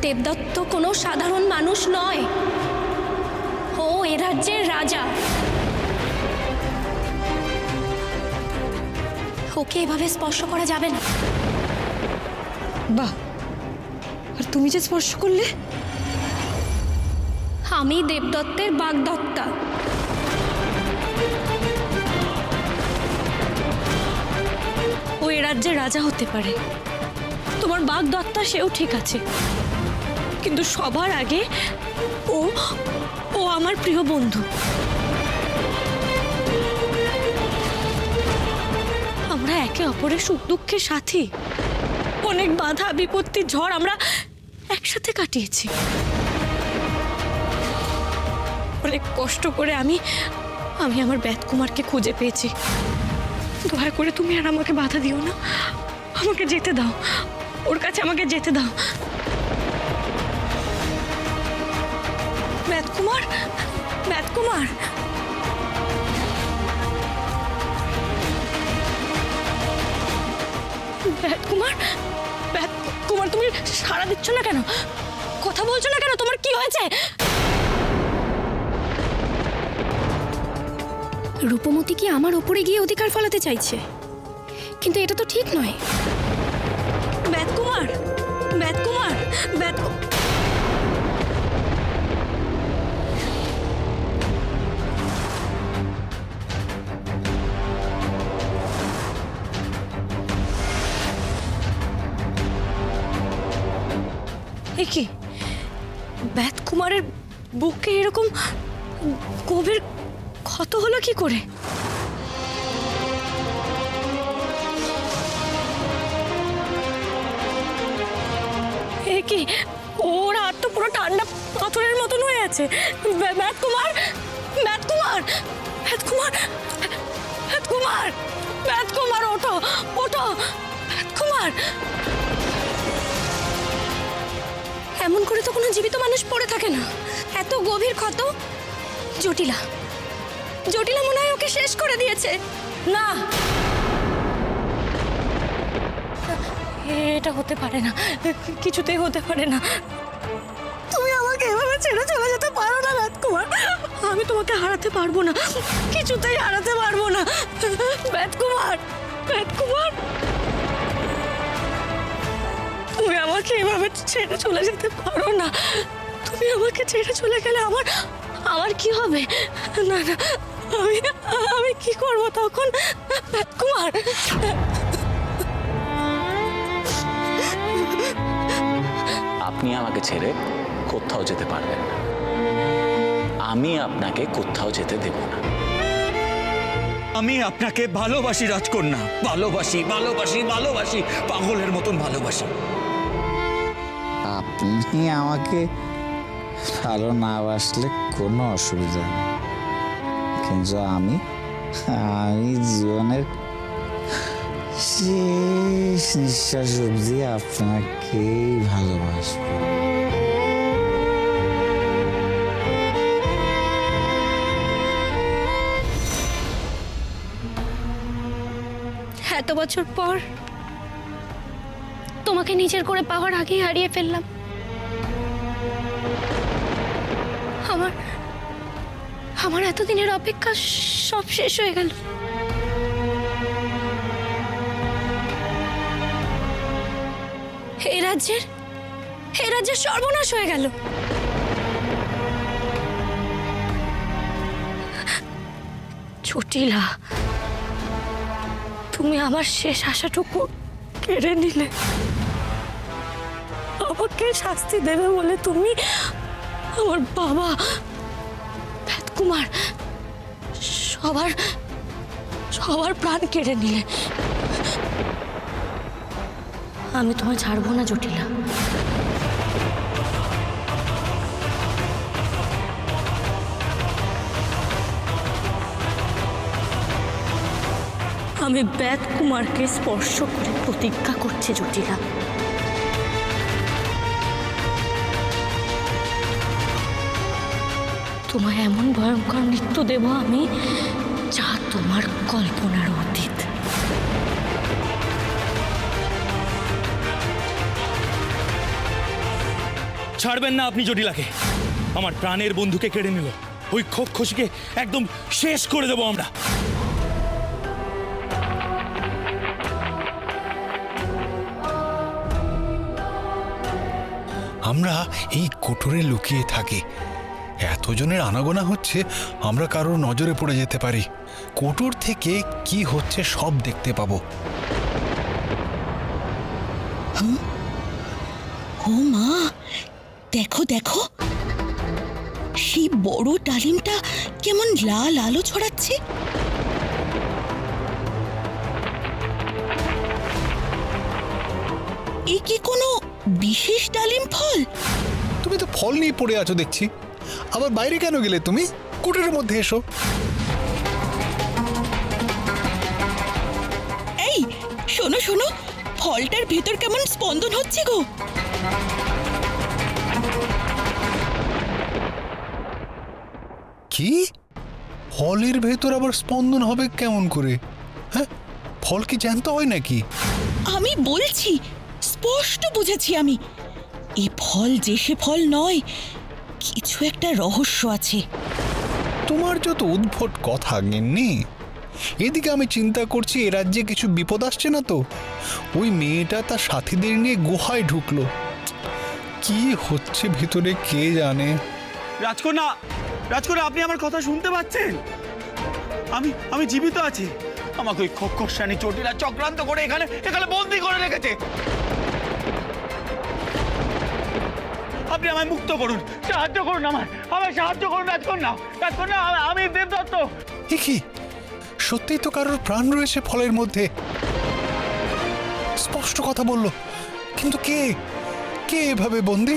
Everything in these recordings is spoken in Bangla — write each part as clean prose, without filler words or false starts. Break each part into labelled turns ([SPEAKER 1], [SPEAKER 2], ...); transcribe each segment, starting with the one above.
[SPEAKER 1] দেবদত্ত কোনো সাধারণ মানুষ নয়, ও এ রাজ্যের রাজা। ওকে এভাবে স্পর্শ করা যাবে না।
[SPEAKER 2] বাহ, আর তুমি যে স্পর্শ করলে?
[SPEAKER 1] আমি দেবদত্তের বাগদত্তা।
[SPEAKER 2] ও এ রাজ্যের রাজা হতে পারে, তোমার বাগদত্তা সেও ঠিক আছে, কিন্তু সবার আগে ও ও আমার প্রিয় বন্ধু। আমরা একে অপরের সুখ দুঃখের সাথী। অনেক বাধা বিপত্তি ঝড় আমরা একসাথে কাটিয়েছি। অনেক কষ্ট করে আমি আমার বেদকুমারকে খুঁজে পেয়েছি। দয়া করে তুমি আর আমাকে বাধা দিও না, আমাকে যেতে দাও, ওর কাছে আমাকে যেতে দাও। বেদকুমার, বেদকুমার, বেদকুমার, বেদকুমার, তুমি সাড়া দিচ্ছ না কেন? কথা বলছো না কেন? তোমার কি হয়েছে?
[SPEAKER 1] রূপমতি কি আমার ওপরে গিয়ে অধিকার ফলাতে চাইছে? কিন্তু এটা তো ঠিক নয়।
[SPEAKER 2] বেদকুমার, বেদকুমার, এ কি? বেদকুমারের বুকে এরকম গভীর ক্ষত হলো কি করে? এ কি? ওর হাত তো পুরো ঠান্ডা পাথরের মতন হয়ে আছে। বেদকুমার, বেদকুমার, বেদকুমার, বেদকুমার, বেদকুমার, ওঠো, ওঠো, বেদকুমার।
[SPEAKER 1] এমন করে তো কোনো জীবিত মানুষ পড়ে থাকে না। এত গভীর ক্ষত। জটিলা, জটিলা মনে হয় ওকে শেষ করে দিয়েছে।
[SPEAKER 2] না, এটা হতে পারে না, কিছুতেই হতে পারে না। তুমি আমাকে এভাবে ছেড়ে চলে যেতে পারো না বেদকুমার। আমি তোমাকে হারাতে পারবো না, কিছুতেই হারাতে পারবো না। বেদকুমার, বেদকুমার, তুমি আমাকে এভাবে ছেড়ে চলে যেতে পারো না। তুমি আমাকে ছেড়ে চলে গেলে আমার কি হবে? না না, আমি কি করব তখন? বেদকুমার,
[SPEAKER 3] আপনি আমাকে ছেড়ে কোথাও যেতে পারবেন না, আমি আপনাকে কোথাও যেতে দেব না।
[SPEAKER 4] আমি আপনাকে ভালোবাসি রাজকন্যা, ভালোবাসি, ভালোবাসি, ভালোবাসি, পাগলের মতন ভালোবাসি।
[SPEAKER 5] আপনি আমাকে ভালো না বাসলে কোনো অসুবিধা নেই, কিন্তু আমি জীবনের শেষ নিঃশ্বাস অবধি আপনাকেই ভালোবাসবো।
[SPEAKER 1] এত বছর পর তোমাকে নিজের করে পাওয়ার আগেই হারিয়ে ফেললাম। আমার এতদিনের অপেক্ষা সব শেষ হয়ে গেল। এই রাজ্যের সর্বনাশ হয়ে গেল।
[SPEAKER 2] জটিলা, তুমি আমার শেষ আশাটুকু কেড়ে নিলে। আমাকে শাস্তি দেবে বলে তুমি আমার বাবা, বেদকুমার, সবার প্রাণ কেড়ে নিলে। আমি তোমায় ছাড়বো না জটিলা। আমি বেদকুমারকে স্পর্শ করে প্রতিজ্ঞা করছি জটিলা, তোমায় এমন ভয়ঙ্কর মৃত্যু দেব আমি, যা তোমার কল্পনার অতীত।
[SPEAKER 4] ছাড়বেন না আপনি জটিলাকে। আমার প্রাণের বন্ধুকে কেড়ে নিল, ওই খোকখসিকে একদম শেষ করে দেবো আমরা।
[SPEAKER 6] আমরা এই কোটরে লুকিয়ে থাকি, এতজনের আনাগোনা হচ্ছে, আমরা কারোর নজরে পড়ে যেতে পারি। কোটর থেকে কি হচ্ছে সব দেখতে পাবো।
[SPEAKER 2] ও মা, দেখো দেখো, সেই বড় ডালিমটা কেমন লাল আলো ছড়াচ্ছে। এ কি কোনো বিশেষ ডালিম ফল?
[SPEAKER 6] তুমি তো ফল নিয়ে পড়ে আছো দেখছি, আবার বাইরে কেন গেলে তুমি? কোটরের মধ্যে এসো।
[SPEAKER 2] এই শোনো শোনো, ফলটার ভেতর কেমন স্পন্দন হচ্ছে গো।
[SPEAKER 6] কি? ফলের ভেতর আবার স্পন্দন হবে কেমন করে? হ্যাঁ, ফল কি জ্যান্ত হয় নাকি?
[SPEAKER 2] আমি বলছি, স্পষ্ট বুঝেছি আমি, এই ফল যে সে ফল নয়, কিছু একটা রহস্য আছে।
[SPEAKER 6] তোমার যত উদ্ভট কথা গিন্নি। এদিকে আমি চিন্তা করছি এ রাজ্যে কিছু বিপদ আসছে না তো। ওই মেয়েটা তার সাথীদের নিয়ে গুহায় ঢুকলো, কি হচ্ছে ভিতরে কে জানে।
[SPEAKER 4] রাজকন্যা, রাজকন্যা, আপনি আমার কথা শুনতে পাচ্ছেন? আমি জীবিত আছি। আমাকে ওই খোকখসানি চটিলা চক্রান্ত করে এখানে বন্দি করে রেখেছে। আপনি আমায় মুক্ত করুন, সাহায্য করুন, আমায় সাহায্য করুন রাজকন্যা। রাজকন্যা, আমি দেবদত্ত।
[SPEAKER 6] কি সত্যিই তো কারোর প্রাণ রয়েছে ফলের মধ্যে, স্পষ্ট কথা বললো, কিন্তু কে কে এভাবে বন্দি?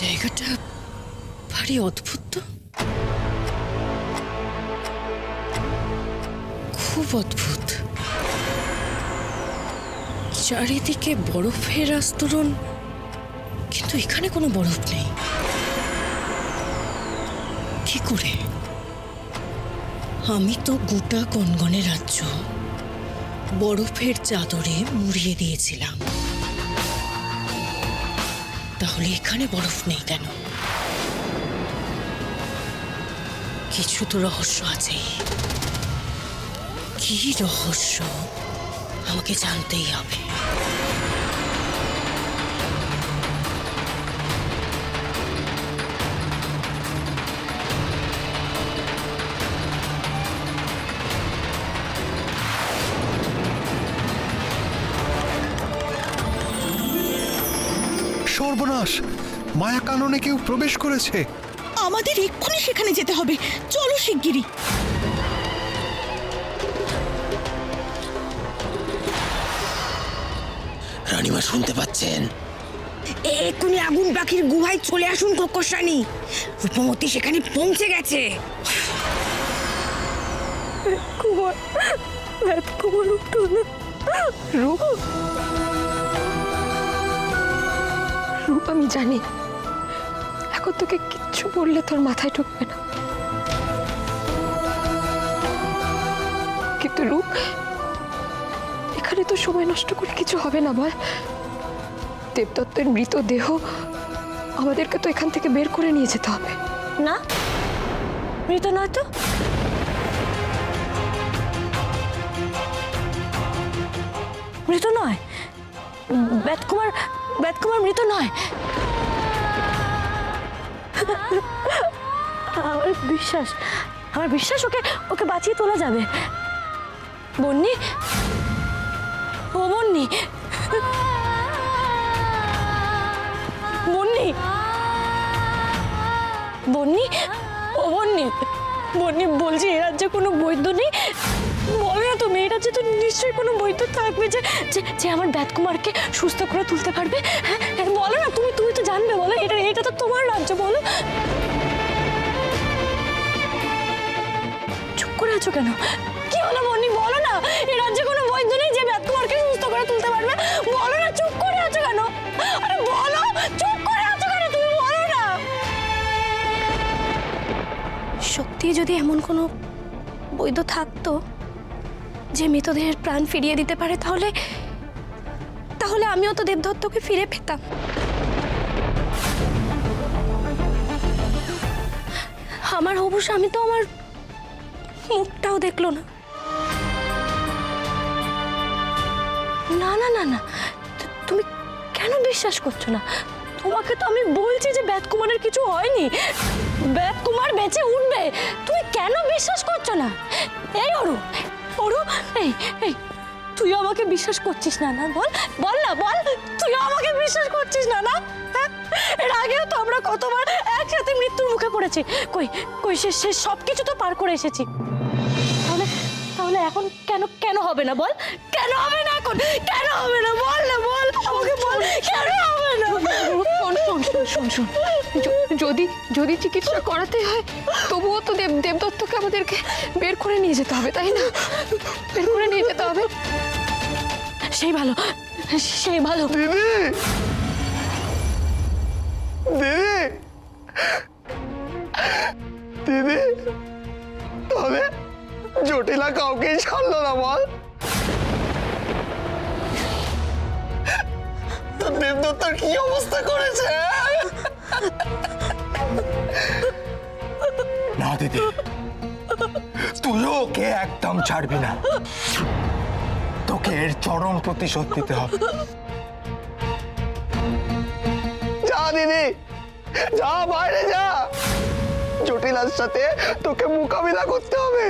[SPEAKER 2] জায়গাটা ভারী অদ্ভুত তো, খুব অদ্ভুত। চারিদিকে বরফের আস্তরণ, কিন্তু এখানে কোনো বরফ নেই। কি করে? আমি তো গোটা গনগনে রাজ্য বরফের চাদরে মুড়িয়ে দিয়েছিলাম, তাহলে এখানে বরফ নেই কেন? কিছু তো রহস্য আছে। কি রহস্য আমাকে জানতেই হবে।
[SPEAKER 6] সর্বনাশ, মায়া কাননে কেউ প্রবেশ করেছে।
[SPEAKER 2] আমাদের এক্ষুনি সেখানে যেতে হবে, চলো শিগগিরই।
[SPEAKER 7] রানীমা শুনতে পাচ্ছেন?
[SPEAKER 1] এক্ষুনি আগুন পাখির গুহায় চলে আসুন খোকখসানি, রূপমতি সেখানে পৌঁছে গেছে।
[SPEAKER 8] রূপ, আমি জানি এখন তোকে কিচ্ছু বললে তোর মাথায় ঢুকবে না, কিন্তু রূপ, এখানে তো সময় নষ্ট করে কিছু হবে না বল। দেবদত্তের মৃতদেহ আমাদেরকে তো এখান থেকে বের করে নিয়ে যেতে হবে।
[SPEAKER 2] না, মৃত নয় তো। মৃত নয়, বেদকুমার মৃত নয়। আমার বিশ্বাস ওকে বাঁচিয়ে তোলা যাবে। বন্নি, ও বন্নি, বন্নি, বন্নি, ও বন্নি, বন্নি, বলছি এ রাজ্যে কোনো বৈদ্য নেই? বলো না তুমি, এ রাজ্যে তো নিশ্চয়ই কোনো বৈদ্য থাকবে যে যে আমার বেদকুমারকে সুস্থ করে তুলতে পারবে। হ্যাঁ বলো না, তুমি তো জানবে, বলো, এটা তো তোমার রাজ্য, বলো। চুপ করে আছো কেন? কি হলো বন্নি, বলো না, এ রাজ্যে কোনো বৈদ্য নেই যে বেদকুমারকে
[SPEAKER 1] সত্যি যদি এমন কোনো বৈদ্য থাকতো যে মৃতদেহের প্রাণ ফিরিয়ে দিতে পারে, তাহলে তাহলে আমিও তো দেবদত্তকে ফিরে পেতাম। আমার হবু স্বামী তো আমার মুখটাও দেখলো না। না না না না, তুমি কেন বিশ্বাস করছো না? তোমাকে তো আমি বলছি যে বেদকুমারের কিছু হয়নি, বেদকুমার বেঁচে উঠবে। তুমি কেন বিশ্বাস করছো না? এই অরু, অরু, এই এই তুই আমাকে বিশ্বাস করছিস না? না বল, বল না, বল, তুই আমাকে বিশ্বাস করছিস না? না, হ্যাঁ? এর আগেও তো আমরা কতবার একসাথে মৃত্যুর মুখে পড়েছি। কই কই সে সব কিছু তো পার করে এসেছি। তাহলে তাহলে এখন কেন কেন হবে না? বল, কেন হবে না? এখন কেন হবে না? বল না, বল আমাকে, বল কেন হবে না?
[SPEAKER 8] শোন, যদি যদি চিকিৎসা করাতে হয় তবুও তো দেবদত্তকে আমাদেরকে বের করে নিয়ে যেতে হবে, তাই না? বের করে নিয়ে যেতে হবে।
[SPEAKER 1] সেই ভালো, সেই ভালো।
[SPEAKER 7] দিদি দিদি তবে জটিলা কাউকেই ছাড়লো না বল। তো দেবদত্তর কি অবস্থা করেছে? না দিদি, তুইও ওকে একদম ছাড়বি না, তোকে এর চরম প্রতিশোধ দিতে হবে। যা দিদি, যা বাইরে যা, জটিলার সাথে তোকে মোকাবিলা করতে হবে।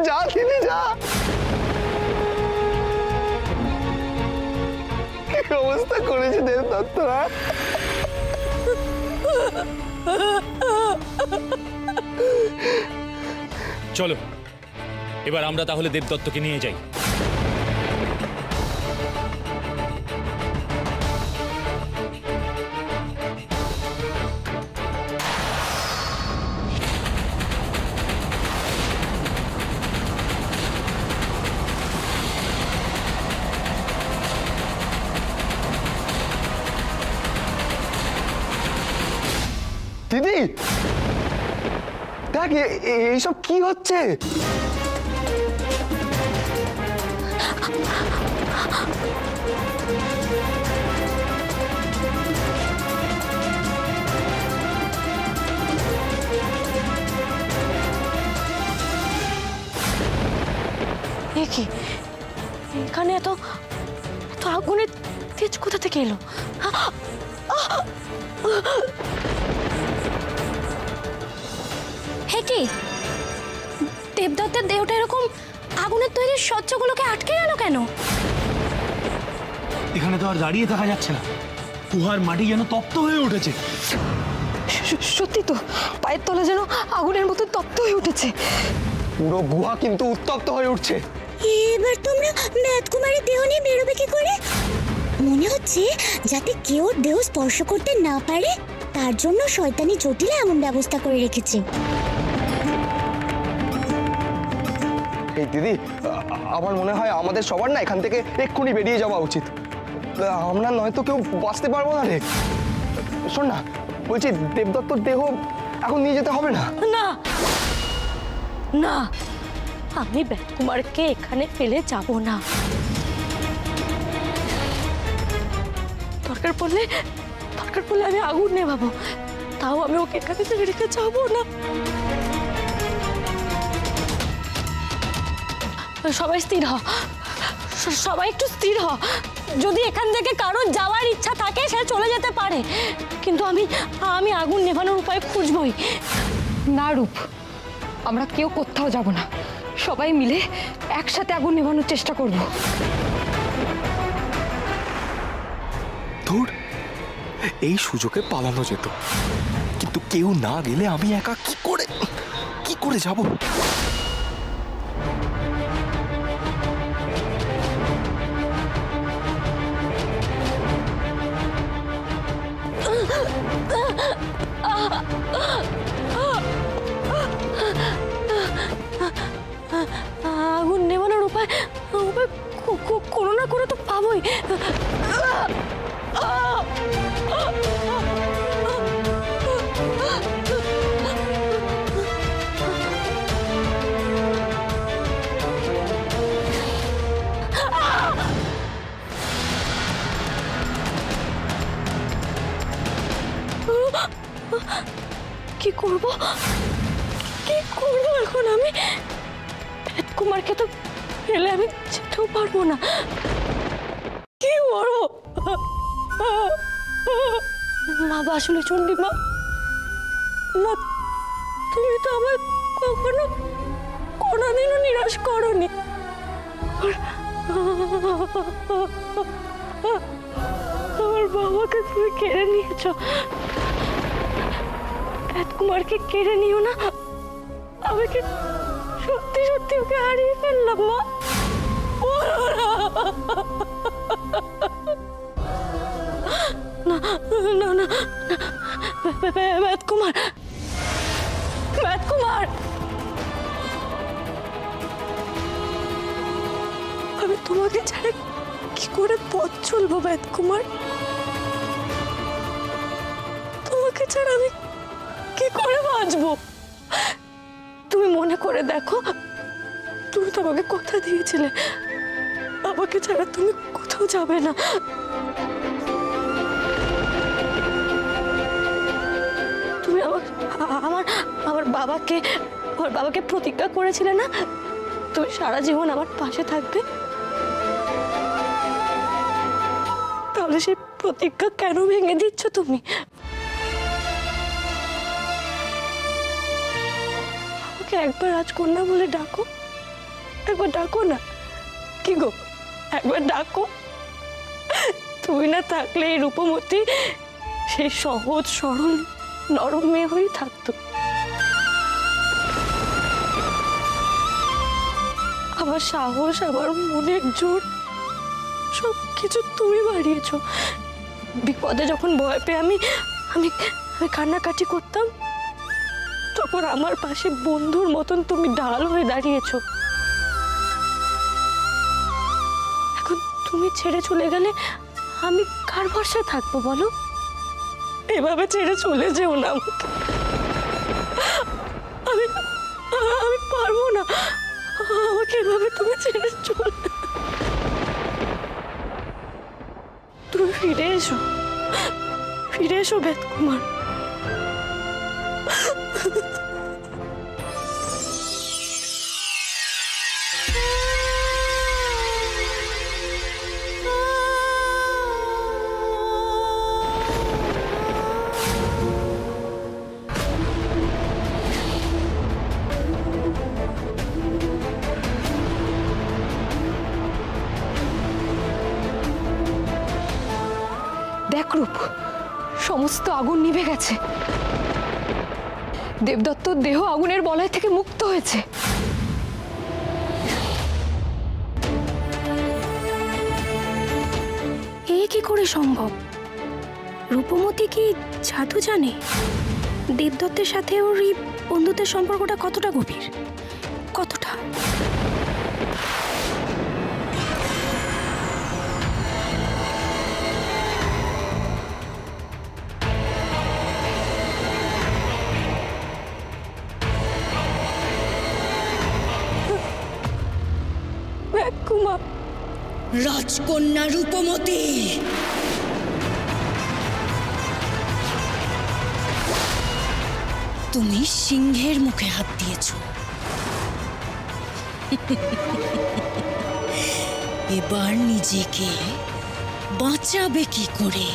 [SPEAKER 7] যা দিদি যা। কি অবস্থা করেছে দেবদত্তরা।
[SPEAKER 9] চলো এবার আমরা তাহলে দেবদত্তকে নিয়ে যাই।
[SPEAKER 7] দিদি দেখ, এইসব কি হচ্ছে?
[SPEAKER 1] কি এখানে এত এত আগুনের তেজ কোথা থেকে এলো? হে কি, দেবদত্তের দেহটা এরকম আগুনের তৈরি স্বচ্ছগুলোকে আটকে গেল কেন?
[SPEAKER 4] এখানে তো আর দাঁড়িয়ে থাকা যাচ্ছে না, গুহার মাটি যেন তপ্ত হয়ে উঠেছে।
[SPEAKER 8] সত্যি তো, পায়ের তলা যেন আগুনের মতো তপ্ত হয়ে উঠেছে।
[SPEAKER 7] পুরো গুহা কিন্তু উত্তপ্ত হয়ে উঠছে।
[SPEAKER 10] এবার তোমরা বেদকুমারের দেহ নিয়ে বেরোবে কি করে? মনে হচ্ছে যাতে কেউ দেহ স্পর্শ করতে না পারে তার জন্য শয়তানি জটিলা এমন ব্যবস্থা করে রেখেছে।
[SPEAKER 7] এই দিদি, আমার মনে হয় আমাদের সবার না এখান থেকে এক্ষুনি বেরিয়ে যাওয়া উচিত। আমরা নয়তো কেউ বাঁচতে পারবো না রে। শোন না, বলছি দেবদত্তর দেহ এখন নিয়ে যেতে হবে না।
[SPEAKER 1] না না, আমি বেদকুমারকে এখানে ফেলে যাব না। দরকার পড়লে আমি আগুন নেভাবো, তাও আমি ওকে এখানে থেকে রেখে যাবো না। সবাই স্থির হ, সবাই একটু স্থির হ। যদি এখান থেকে কারোর যাওয়ার ইচ্ছা থাকে সে চলে যেতে পারে, কিন্তু আমি আগুন নেভানোর উপায় খুঁজবই।
[SPEAKER 8] না রূপ, আমরা কেউ কোথাও যাব না, সবাই মিলে একসাথে আগুন নেভানোর চেষ্টা করব।
[SPEAKER 7] ধুর, এই সুযোগে পালানো যেত, কিন্তু কেউ না গেলে আমি একা কি করে যাব?
[SPEAKER 1] আগুন নেভানোর উপায় কোনো না কোনো তো পাবোই। করব এখন আমি? কুমারকে তো ফেলে আমি যেতেও পারবো না। কি করবো? মা বাসুলি চণ্ডী মা, মা তুমি তো আমার কখনো কোনোদিনও নিরাশ করনি। আমার বাবাকে তুমি কেড়ে নিয়েছো, কুমারকে কেড়ে নিও না। আমি কি সত্যি সত্যি ওকে হারিয়ে ফেললাম মা? না না না, কুমার, কুমার, আমি তোমাকে ছাড়া কি করে পথ চলবো কুমার? তোমাকে ছাড়া আমি কি করে বাঁচবো? তুমি মনে করে দেখো, তুমি তো আমাকে কথা দিয়েছিলে আমাকে ছাড়া তুমি কোথাও যাবে না। তুমি আমার বাবাকে প্রতিজ্ঞা করেছিলে না, তুমি সারা জীবন আমার পাশে থাকবে। তাহলে সেই প্রতিজ্ঞা কেন ভেঙে দিচ্ছ তুমি? আমাকে একবার রাজকন্যা বলে ডাকো, একবার ডাকো না। কি গো, একবার ডাকো। তুমি না থাকলে এই রূপমতী সেই সহজ সরল নরম মেয়ে হয়েই থাকতো। আমার সাহস, আমার মনের জোর সবকিছু তুমি বাড়িয়েছ। বিপদে যখন ভয় পেয়ে আমি আমি কান্নাকাটি করতাম, তখন আমার পাশে বন্ধুর মতন তুমি ঢাল হয়ে দাঁড়িয়েছ। এখন তুমি ছেড়ে চলে গেলে আমি কার ভরসায় থাকবো বলো? এভাবে ছেড়ে চলে যেও না আমাকে। আমি পারবো না, আমাকে এভাবে তুমি ছেড়ে চলে। তুমি ফিরে এসো, ফিরে এসো কুমার।
[SPEAKER 8] দেখ রূপ, সমস্ত আগুন নিভে গেছে। দেবদত্তর দেহ আগুনের বলয় থেকে মুক্ত হয়েছে।
[SPEAKER 2] এ কি করে সম্ভব? রূপমতী কি জাদু জানে? দেবদত্তের সাথে ওর এই বন্ধুত্বের সম্পর্কটা কতটা গভীর, কতটা?
[SPEAKER 1] কুমার,
[SPEAKER 2] রাজকন্যা রূপমতী, তুমি সিংহের মুখে হাত দিয়েছ। এবার নিজেকে বাঁচাবে কি করে?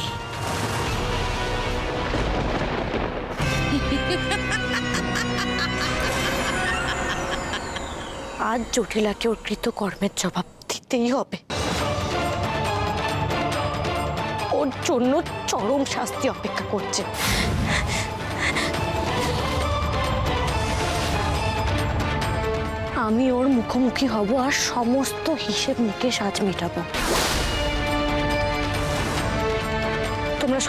[SPEAKER 1] আজ জটিলাকে ওর কৃতকর্মের জবাব দিতেই হবে। ওর জন্য চরম শাস্তি অপেক্ষা করছে। আমি ওর মুখোমুখি হব আর সমস্ত হিসেব নিকেশ আজ মেটাবো। তোমরা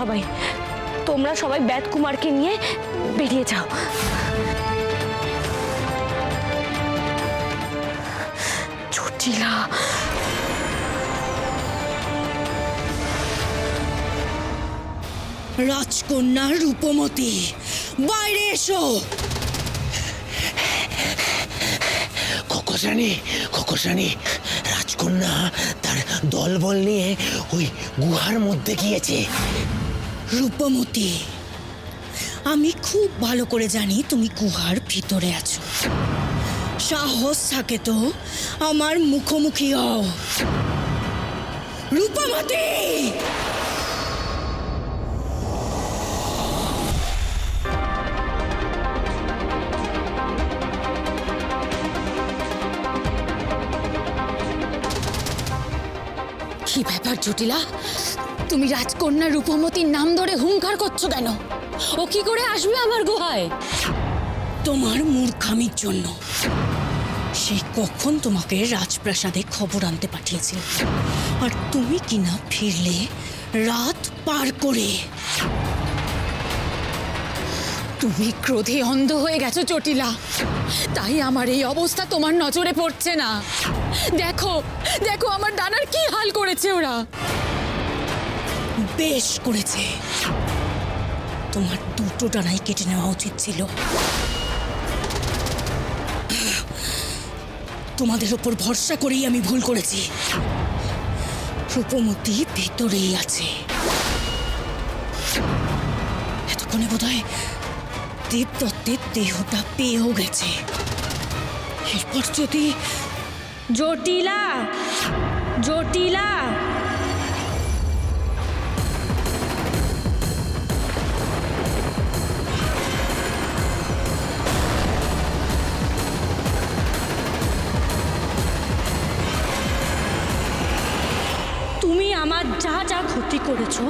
[SPEAKER 1] সবাই কুমারকে নিয়ে বেরিয়ে যাও। জটিলা,
[SPEAKER 2] রাজকন্যা রূপমতী, বাইরে এসো।
[SPEAKER 11] খোকসানি, রাজকন্যা তার দলবল নিয়ে ওই গুহার মধ্যে গিয়েছে।
[SPEAKER 2] রূপমতী, আমি খুব ভালো করে জানি তুমি গুহার ভিতরে আছো। সাহস থাকে তো আমার মুখোমুখি হও। রূপমতি!
[SPEAKER 8] কি ব্যাপার জটিলা, তুমি রাজকন্যা রূপমতির নাম ধরে হুঙ্কার করছো কেন? ও কি করে আসবে আমার গুহায়?
[SPEAKER 2] তোমার মূর্খামির জন্য। সে কখন তোমাকে রাজপ্রাসাদে খবর আনতে পাঠিয়েছিল, আর তুমি কিনা ফিরলে রাত পার করে।
[SPEAKER 8] তুমি ক্রোধে অন্ধ হয়ে গেছো জটিলা, তাই আমার এই অবস্থা তোমার নজরে পড়ছে না। দেখো দেখো আমার ডানার কি হাল করেছে ওরা।
[SPEAKER 2] বেশ করেছে, তোমার দুটো ডানাই কেটে নেওয়া উচিত ছিল। তোমাদের ওপর ভরসা করেই আমি ভুল করেছি। রূপমতি ভেতরেই আছে। এতক্ষণে বোধহয় দেবদত্তের দেহটা পেয়েও গেছে। এরপর যদি
[SPEAKER 1] জটিলা, জটিলা, তুমি আমার যা যা ক্ষতি করেছো,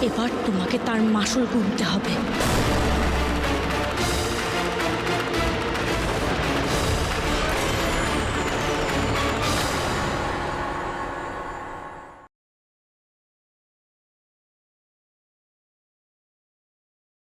[SPEAKER 1] এবার তোমাকে তার মাসুল গুনতে হবে।